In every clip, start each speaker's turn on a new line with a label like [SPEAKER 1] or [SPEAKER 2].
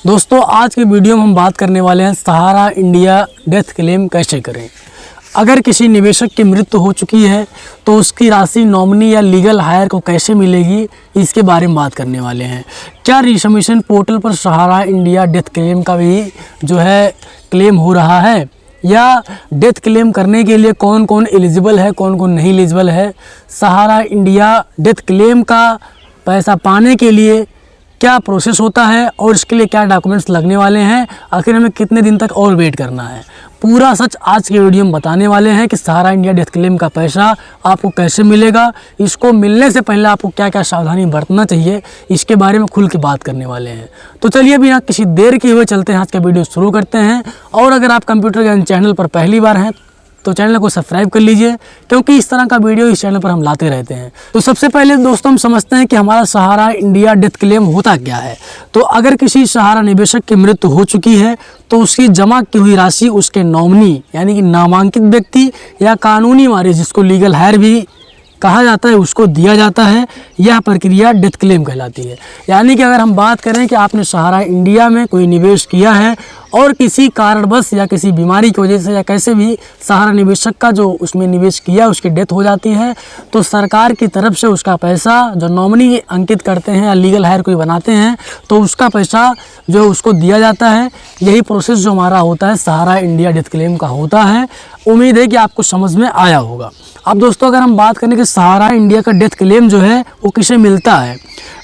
[SPEAKER 1] दोस्तों आज की वीडियो में हम बात करने वाले हैं सहारा इंडिया डेथ क्लेम कैसे करें। अगर किसी निवेशक की मृत्यु हो चुकी है तो उसकी राशि नॉमिनी या लीगल हायर को कैसे मिलेगी, इसके बारे में बात करने वाले हैं। क्या रिसबमिशन पोर्टल पर सहारा इंडिया डेथ क्लेम का भी क्लेम हो रहा है, या डेथ क्लेम करने के लिए कौन कौन एलिजिबल है, कौन कौन नहीं एलिजिबल है। सहारा इंडिया डेथ क्लेम का पैसा पाने के लिए क्या प्रोसेस होता है और इसके लिए क्या डॉक्यूमेंट्स लगने वाले हैं, आखिर हमें कितने दिन तक और वेट करना है। पूरा सच आज के वीडियो में बताने वाले हैं कि सहारा इंडिया डेथ क्लेम का पैसा आपको कैसे मिलेगा, इसको मिलने से पहले आपको क्या क्या सावधानी बरतना चाहिए, इसके बारे में खुल के बात करने वाले हैं। तो चलिए बिना किसी देर के हुए चलते हैं, आज का वीडियो शुरू करते हैं। और अगर आप कंप्यूटर ज्ञान चैनल पर पहली बार हैं तो चैनल को सब्सक्राइब कर लीजिए, क्योंकि इस तरह का वीडियो इस चैनल पर हम लाते रहते हैं। तो सबसे पहले दोस्तों हम समझते हैं कि हमारा सहारा इंडिया डेथ क्लेम होता क्या है। तो अगर किसी सहारा निवेशक की मृत्यु हो चुकी है तो उसकी जमा की हुई राशि उसके नॉमिनी यानी कि नामांकित व्यक्ति या कानूनी वारिस, जिसको लीगल हायर भी कहा जाता है, उसको दिया जाता है। यह प्रक्रिया डेथ क्लेम कहलाती है। यानी कि अगर हम बात करें कि आपने सहारा इंडिया में कोई निवेश किया है और किसी कारणवश या किसी बीमारी की वजह से या कैसे भी सहारा निवेशक का जो उसमें निवेश किया उसकी डेथ हो जाती है, तो सरकार की तरफ से उसका पैसा जो नॉमिनी अंकित करते हैं या लीगल हायर कोई बनाते हैं तो उसका पैसा जो उसको दिया जाता है। यही प्रोसेस जो हमारा होता है सहारा इंडिया डेथ क्लेम का होता है। उम्मीद है कि आपको समझ में आया होगा। अब दोस्तों अगर हम बात करें कि सहारा इंडिया का डेथ क्लेम जो है वो किसे मिलता है।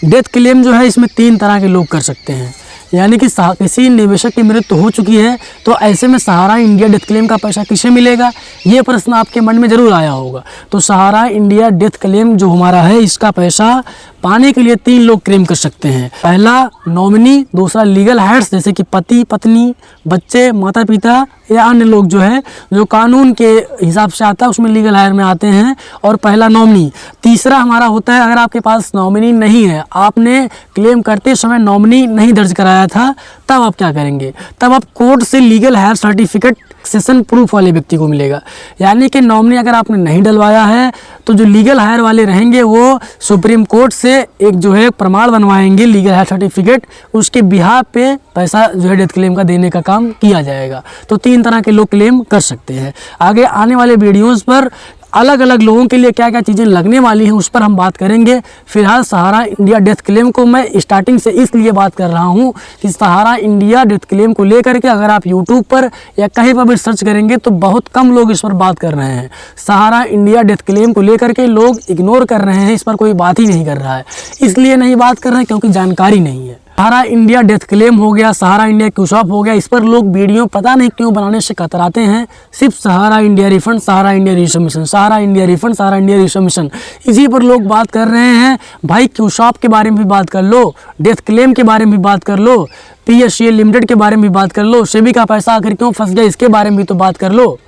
[SPEAKER 1] डेथ क्लेम जो है इसमें 3 तरह के लोग कर सकते हैं। यानी कि किसी निवेशक की मृत्यु हो चुकी है तो ऐसे में सहारा इंडिया डेथ क्लेम का पैसा किसे मिलेगा, ये प्रश्न आपके मन में ज़रूर आया होगा। तो सहारा इंडिया डेथ क्लेम जो हमारा है इसका पैसा पाने के लिए 3 लोग क्लेम कर सकते हैं। पहला नॉमिनी, दूसरा लीगल हायर्स जैसे कि पति पत्नी, बच्चे, माता पिता या अन्य लोग जो है जो कानून के हिसाब से आता है उसमें लीगल हायर में आते हैं, और पहला नॉमिनी। तीसरा हमारा होता है अगर आपके पास नॉमिनी नहीं है, आपने क्लेम करते समय नॉमिनी नहीं दर्ज कराया था, तब आप क्या करेंगे, तब आप कोर्ट से legal heir certificate session proof वाले व्यक्ति को मिलेगा। यानी कि नॉमिनी अगर आपने नहीं डलवाया है तो जो लीगल हायर वाले रहेंगे वो सुप्रीम कोर्ट से एक जो है प्रमाण बनवाएंगे लीगल हायर सर्टिफिकेट, उसके बिहाफ पे पैसा जो है डेथ क्लेम का देने का काम किया जाएगा। तो 3 तरह के लोग क्लेम कर सकते हैं। आगे आने वाले वीडियोज़ पर अलग अलग लोगों के लिए क्या क्या चीज़ें लगने वाली हैं उस पर हम बात करेंगे। फिलहाल सहारा इंडिया डेथ क्लेम को मैं स्टार्टिंग से इसलिए बात कर रहा हूं कि सहारा इंडिया डेथ क्लेम को लेकर के अगर आप यूट्यूब पर या कहीं पर भी सर्च करेंगे तो बहुत कम लोग इस पर बात कर रहे हैं। सहारा इंडिया डेथ क्लेम को लेकर के लोग इग्नोर कर रहे हैं, इस पर कोई बात ही नहीं कर रहा है। इसलिए नहीं बात कर रहे हैं क्योंकि जानकारी नहीं है। सहारा इंडिया डेथ क्लेम हो गया, सहारा इंडिया क्यूशॉप हो गया, इस पर लोग वीडियो पता नहीं क्यों बनाने से कतराते हैं। सिर्फ सहारा इंडिया रिफंड, सहारा इंडिया रिसबमिशन, सहारा इंडिया रिफंड, सहारा इंडिया रिसबमिशन, इसी पर लोग बात कर रहे हैं। भाई क्यूशॉप के बारे में भी बात कर लो, डेथ क्लेम के बारे में भी बात कर लो, PSCL लिमिटेड के बारे में भी बात कर लो, सेबी का पैसा आखिर क्यों फंस गया इसके बारे में भी तो बात कर लो।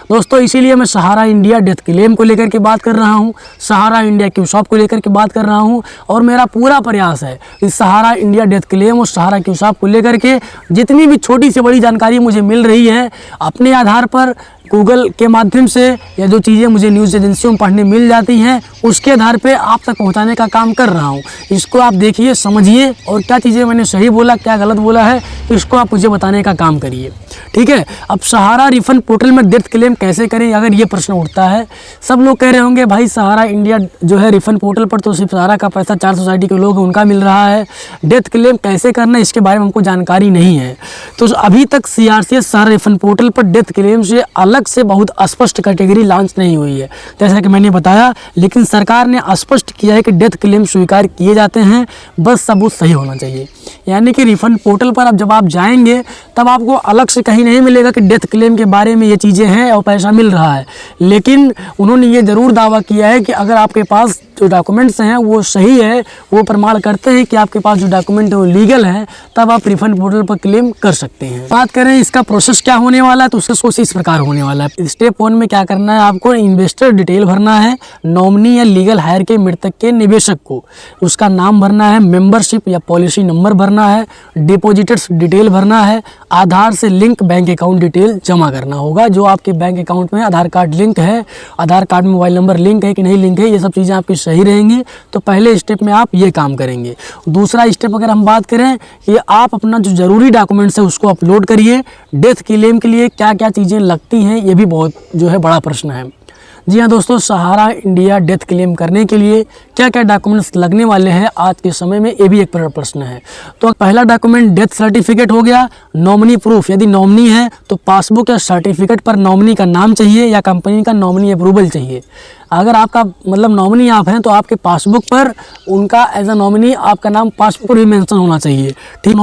[SPEAKER 1] दोस्तों इसीलिए मैं सहारा इंडिया डेथ क्लेम को लेकर के बात कर रहा हूं, सहारा इंडिया क्यूशॉप को लेकर के बात कर रहा हूं, और मेरा पूरा प्रयास है इस सहारा इंडिया डेथ क्लेम और सहारा क्यूशॉप को लेकर के जितनी भी छोटी से बड़ी जानकारी मुझे मिल रही है अपने आधार पर गूगल के माध्यम से या जो चीज़ें मुझे न्यूज़ एजेंसियों में पढ़ने मिल जाती हैं उसके आधार पे आप तक पहुंचाने का काम कर रहा हूं। इसको आप देखिए, समझिए, और क्या चीज़ें मैंने सही बोला क्या गलत बोला है इसको आप मुझे बताने का काम करिए, ठीक है। अब सहारा रिफंड पोर्टल में डेथ क्लेम कैसे करें, अगर ये प्रश्न उठता है। सब लोग कह रहे होंगे भाई सहारा इंडिया जो है रिफंड पोर्टल पर तो सिर्फ सहारा का पैसा 4 सोसाइटी के लोग उनका मिल रहा है, डेथ क्लेम कैसे करना इसके बारे में हमको जानकारी नहीं है। तो अभी तक CRCS सहारा रिफंड पोर्टल पर डेथ क्लेम से अलग से बहुत स्पष्ट कैटेगरी लॉन्च नहीं हुई है जैसा कि मैंने बताया, लेकिन सरकार ने स्पष्ट किया है कि डेथ क्लेम स्वीकार किए जाते हैं, बस सबूत सही होना चाहिए। यानी कि रिफंड पोर्टल पर अब जब आप जाएंगे तब आपको अलग से कहीं नहीं मिलेगा कि डेथ क्लेम के बारे में ये चीज़ें हैं और पैसा मिल रहा है, लेकिन उन्होंने ये ज़रूर दावा किया है कि अगर आपके पास जो डॉक्यूमेंट्स हैं वो सही है, वो प्रमाण करते हैं कि आपके पास जो डॉक्यूमेंट है वो लीगल है, तब आप रिफंड पोर्टल पर क्लेम कर सकते हैं। बात करें इसका प्रोसेस क्या होने वाला है तो उसका सोच इस प्रकार होने वाला है। स्टेप 1 में क्या करना है, आपको इन्वेस्टर डिटेल भरना है, नॉमिनी या लीगल हायर के मृतक के निवेशक को उसका नाम भरना है, मेंबरशिप या पॉलिसी नंबर भरना है, डिपॉजिटर्स डिटेल भरना है, आधार से link link bank account detail जमा करना होगा। जो आपके बैंक अकाउंट में आधार कार्ड लिंक है, आधार कार्ड में मोबाइल नंबर लिंक है कि नहीं लिंक है, ये सब चीज़ें आपकी सही रहेंगी। तो पहले स्टेप में आप ये काम करेंगे। दूसरा स्टेप अगर हम बात करें कि आप अपना जो ज़रूरी डॉक्यूमेंट्स है उसको अपलोड करिए। डेथ क्लेम के लिए क्या क्या चीज़ें लगती हैं, ये भी बहुत जो है बड़ा प्रश्न है। जी हाँ दोस्तों, सहारा इंडिया डेथ क्लेम करने के लिए क्या क्या डॉक्यूमेंट्स लगने वाले हैं आज के समय में, ये भी एक बड़ा प्रश्न है। तो पहला डॉक्यूमेंट डेथ सर्टिफिकेट हो गया। नॉमिनी प्रूफ, यदि नॉमिनी है तो पासबुक या सर्टिफिकेट पर नॉमिनी का नाम चाहिए या कंपनी का नॉमिनी अप्रूवल चाहिए। अगर आपका मतलब नॉमिनी आप हैं तो आपके पासबुक पर उनका एज अ नॉमिनी आपका नाम पासबुक पर भी मेंशन होना चाहिए। ठीक,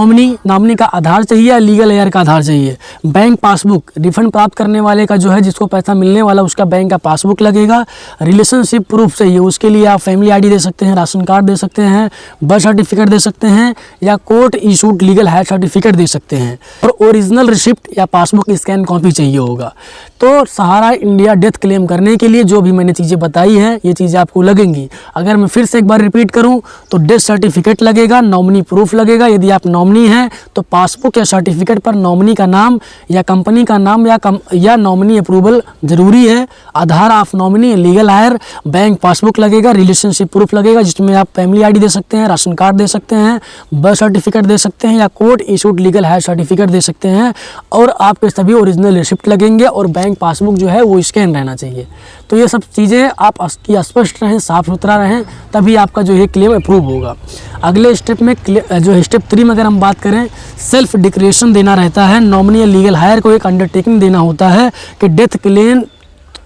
[SPEAKER 1] नॉमिनी का आधार चाहिए या लीगल हेयर का आधार चाहिए। बैंक पासबुक, रिफंड प्राप्त करने वाले का जो है, जिसको पैसा मिलने वाला उसका बैंक का पासबुक लगेगा। रिलेशनशिप प्रूफ चाहिए, उसके लिए आप फैमिली आईडी दे सकते हैं, राशन कार्ड दे सकते हैं, बर्थ सर्टिफिकेट दे सकते हैं या court issued legal heir certificate दे सकते हैं। और ओरिजिनल रिसिप्ट या पासबुक स्कैन कॉपी चाहिए होगा। तो सहारा इंडिया डेथ क्लेम करने के लिए जो भी मैंने चीज़ें बताई हैं, ये चीज़ें आपको लगेंगी। अगर मैं फिर से एक बार रिपीट करूं तो डेथ सर्टिफिकेट लगेगा, नॉमिनी प्रूफ लगेगा, यदि आप नॉमिनी हैं तो पासबुक या सर्टिफिकेट पर नॉमिनी का नाम या कंपनी का नाम या नॉमिनी अप्रूवल जरूरी है। Aadhaar of nominee, legal heir, bank passbook लगेगा, रिलेशनशिप प्रूफ लगेगा जिसमें आप फैमिली आईडी दे सकते हैं, राशन कार्ड दे सकते हैं, बर्थ सर्टिफिकेट दे सकते हैं या court issued legal heir certificate दे सकते हैं। और आपके सभी ओरिजिनल रिसिप्ट लगेंगे और बैंक पासबुक जो है वो स्कैन रहना चाहिए। तो ये सब चीज़ें आप स्पष्ट रहें, साफ सुथरा रहें, तभी आपका जो है क्लेम अप्रूव होगा। अगले स्टेप में जो स्टेप 3 में अगर हम बात करें, सेल्फ डिक्लेरेशन देना रहता है। नॉमिनी या लीगल हायर को एक अंडरटेकिंग देना होता है कि डेथ क्लेम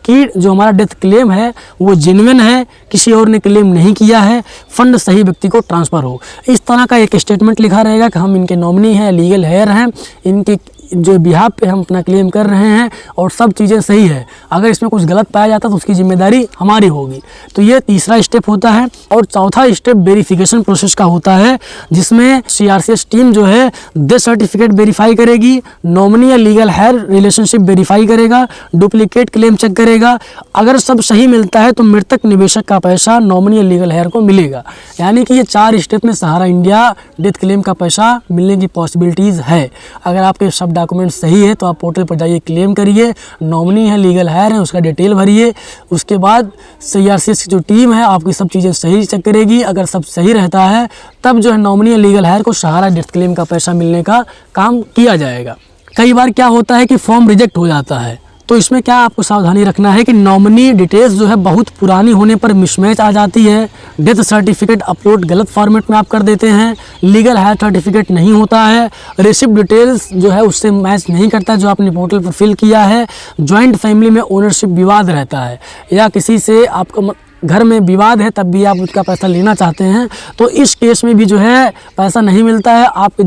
[SPEAKER 1] कि जो हमारा डेथ क्लेम है वो जेन्युइन है, किसी और ने क्लेम नहीं किया है, फंड सही व्यक्ति को ट्रांसफ़र हो। इस तरह का एक स्टेटमेंट लिखा रहेगा कि हम इनके नॉमिनी हैं, लीगल हेयर हैं, इनके जो बिहाफ पे हम अपना क्लेम कर रहे हैं और सब चीज़ें सही है। अगर इसमें कुछ गलत पाया जाता तो उसकी जिम्मेदारी हमारी होगी। तो ये तीसरा स्टेप होता है। और चौथा स्टेप वेरिफिकेशन प्रोसेस का होता है, जिसमें CRCS टीम जो है डेथ सर्टिफिकेट वेरीफाई करेगी, नॉमिनी या लीगल हेयर रिलेशनशिप वेरीफाई करेगा, डुप्लीकेट क्लेम चेक करेगा। अगर सब सही मिलता है तो मृतक निवेशक का पैसा नॉमिनी या लीगल हेयर को मिलेगा। यानी कि ये 4 स्टेप में सहारा इंडिया डेथ क्लेम का पैसा मिलने की पॉसिबिलिटीज़ है। अगर आपके सब डॉक्यूमेंट सही है तो आप पोर्टल पर जाइए, क्लेम करिए। नॉमिनी है, लीगल हायर है, उसका डिटेल भरिए। उसके बाद CRCS की जो टीम है आपकी सब चीज़ें सही चेक करेगी। अगर सब सही रहता है तब जो है नॉमिनी या लीगल हायर को सहारा डेथ क्लेम का पैसा मिलने का काम किया जाएगा। कई बार क्या होता है कि फॉर्म रिजेक्ट हो जाता है, तो इसमें क्या आपको सावधानी रखना है कि नॉमिनी डिटेल्स जो है बहुत पुरानी होने पर मिसमैच आ जाती है। डेथ सर्टिफिकेट अपलोड गलत फॉर्मेट में आप कर देते हैं, लीगल हायर सर्टिफिकेट नहीं होता है, रिसिप्ट डिटेल्स जो है उससे मैच नहीं करता जो आपने पोर्टल पर फिल किया है, जॉइंट फैमिली में ओनरशिप विवाद रहता है या किसी से आपका घर में विवाद है तब भी आप उसका पैसा लेना चाहते हैं, तो इस केस में भी जो है पैसा नहीं मिलता है। आप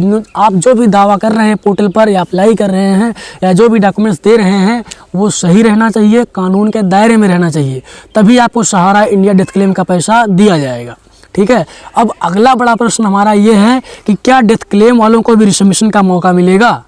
[SPEAKER 1] जो भी दावा कर रहे हैं पोर्टल पर या अप्लाई कर रहे हैं या जो भी डॉक्यूमेंट्स दे रहे हैं वो सही रहना चाहिए, कानून के दायरे में रहना चाहिए, तभी आपको सहारा इंडिया डेथ क्लेम का पैसा दिया जाएगा। ठीक है। अब अगला बड़ा प्रश्न हमारा ये है कि क्या डेथ क्लेम वालों को भी रिसबमिशन का मौका मिलेगा।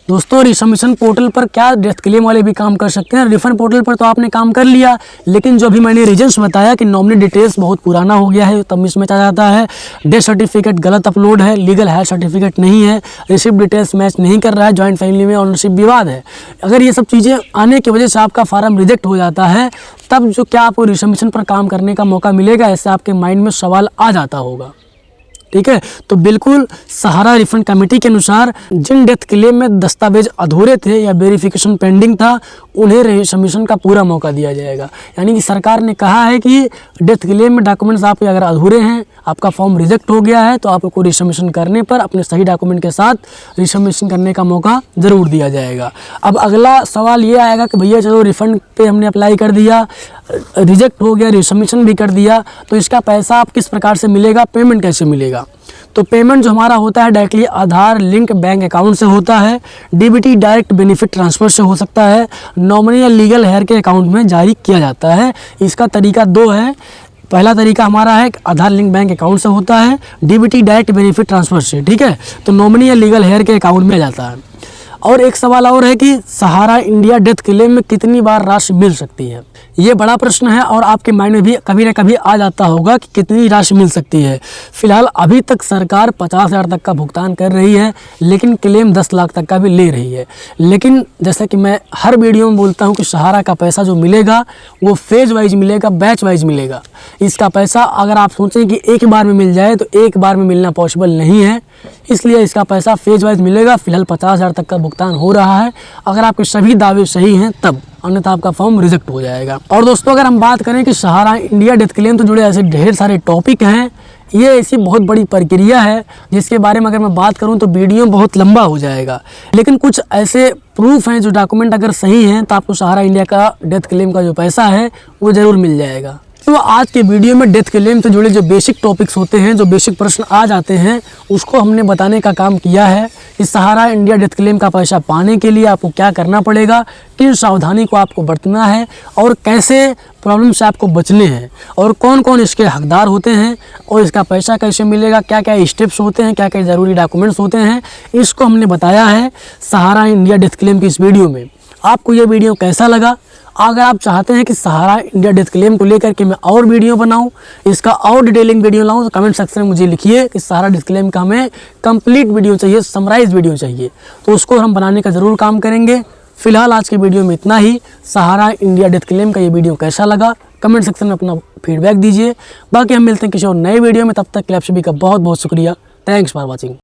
[SPEAKER 1] दोस्तों, रिसबमिशन पोर्टल पर क्या डेथ क्लेम वाले भी काम कर सकते हैं। रिफंड पोर्टल पर तो आपने काम कर लिया, लेकिन जो भी मैंने रीजंस बताया कि नॉमिनी डिटेल्स बहुत पुराना हो गया है तब मिसमैच आ जाता है, डेथ सर्टिफिकेट गलत अपलोड है, लीगल हायर सर्टिफिकेट नहीं है, रिसिप्ट डिटेल्स मैच नहीं कर रहा है, जॉइंट फैमिली में ओनरशिप विवाद है, अगर ये सब चीज़ें आने की वजह से आपका फार्म रिजेक्ट हो जाता है, तब जो क्या आपको रिसबमिशन पर काम करने का मौका मिलेगा, ऐसे आपके माइंड में सवाल आ जाता होगा। ठीक है। तो बिल्कुल सहारा रिफंड कमेटी के अनुसार जिन डेथ क्लेम में दस्तावेज अधूरे थे या वेरिफिकेशन पेंडिंग था उन्हें रिसबमिशन का पूरा मौका दिया जाएगा। यानी कि सरकार ने कहा है कि डेथ क्लेम में डॉक्यूमेंट्स आपके अगर अधूरे हैं, आपका फॉर्म रिजेक्ट हो गया है, तो आपको रिसबमिशन करने पर अपने सही डॉक्यूमेंट के साथ रिसबमिशन करने का मौका ज़रूर दिया जाएगा। अब अगला सवाल ये आएगा कि भैया चलो रिफ़ंड पे हमने अप्लाई कर दिया, रिजेक्ट हो गया, रिसबमिशन भी कर दिया, तो इसका पैसा आप किस प्रकार से मिलेगा, पेमेंट कैसे मिलेगा। तो पेमेंट जो हमारा होता है डायरेक्टली आधार लिंक बैंक अकाउंट से होता है, DBT डायरेक्ट बेनिफिट ट्रांसफ़र से हो सकता है, नॉमिनी या लीगल हेयर के अकाउंट में जारी किया जाता है। इसका तरीका 2 है। पहला तरीका हमारा है आधार लिंक बैंक अकाउंट से होता है, DBT डायरेक्ट बेनिफिट ट्रांसफ़र से। ठीक है। तो नॉमिनी या लीगल हेयर के अकाउंट में जाता है। और एक सवाल और है कि सहारा इंडिया डेथ क्लेम में कितनी बार राशि मिल सकती है। ये बड़ा प्रश्न है और आपके माइंड में भी कभी ना कभी आ जाता होगा कि कितनी राशि मिल सकती है। फिलहाल अभी तक सरकार 50,000 तक का भुगतान कर रही है, लेकिन क्लेम 10 लाख तक का भी ले रही है। लेकिन जैसा कि मैं हर वीडियो में बोलता हूं कि सहारा का पैसा जो मिलेगा वो फेज वाइज मिलेगा, बैच वाइज मिलेगा। इसका पैसा अगर आप सोचें कि एक बार में मिल जाए तो एक बार में मिलना पॉसिबल नहीं है, इसलिए इसका पैसा फेज वाइज मिलेगा। फिलहाल 50,000 तक का भुगतान हो रहा है, अगर आपके सभी दावे सही हैं तब, अन्यथा आपका फॉर्म रिजेक्ट हो जाएगा। और दोस्तों अगर हम बात करें कि सहारा इंडिया डेथ क्लेम से जुड़े ऐसे ढेर सारे टॉपिक हैं, ये ऐसी बहुत बड़ी प्रक्रिया है जिसके बारे में अगर मैं बात करूं तो वीडियो बहुत लंबा हो जाएगा। लेकिन कुछ ऐसे प्रूफ हैं जो डॉक्यूमेंट अगर सही हैं तो आपको सहारा इंडिया का डेथ क्लेम का जो पैसा है वो ज़रूर मिल जाएगा। तो आज के वीडियो में डेथ क्लेम से जुड़े जो बेसिक टॉपिक्स होते हैं, जो बेसिक प्रश्न आ जाते हैं, उसको हमने बताने का काम किया है कि सहारा इंडिया डेथ क्लेम का पैसा पाने के लिए आपको क्या करना पड़ेगा, किन सावधानी को आपको बरतना है और कैसे प्रॉब्लम से आपको बचने हैं और कौन कौन इसके हकदार होते हैं और इसका पैसा कैसे मिलेगा, क्या क्या स्टेप्स होते हैं, क्या क्या ज़रूरी डॉक्यूमेंट्स होते हैं, इसको हमने बताया है सहारा इंडिया डेथ क्लेम की इस वीडियो में। आपको ये वीडियो कैसा लगा? अगर आप चाहते हैं कि सहारा इंडिया डेथ क्लेम को लेकर के मैं और वीडियो बनाऊं, इसका और डिटेलिंग वीडियो लाऊं, तो कमेंट सेक्शन में मुझे लिखिए कि सहारा डेथ क्लेम का हमें कंप्लीट वीडियो चाहिए, समराइज वीडियो चाहिए, तो उसको हम बनाने का ज़रूर काम करेंगे। फिलहाल आज के वीडियो में इतना ही। सहारा इंडिया डेथ क्लेम का ये वीडियो कैसा लगा कमेंट सेक्शन में अपना फीडबैक दीजिए। बाकी हम मिलते हैं किसी और नए वीडियो में, तब तक के लिए आप सभी का बहुत बहुत शुक्रिया। Thanks for watching.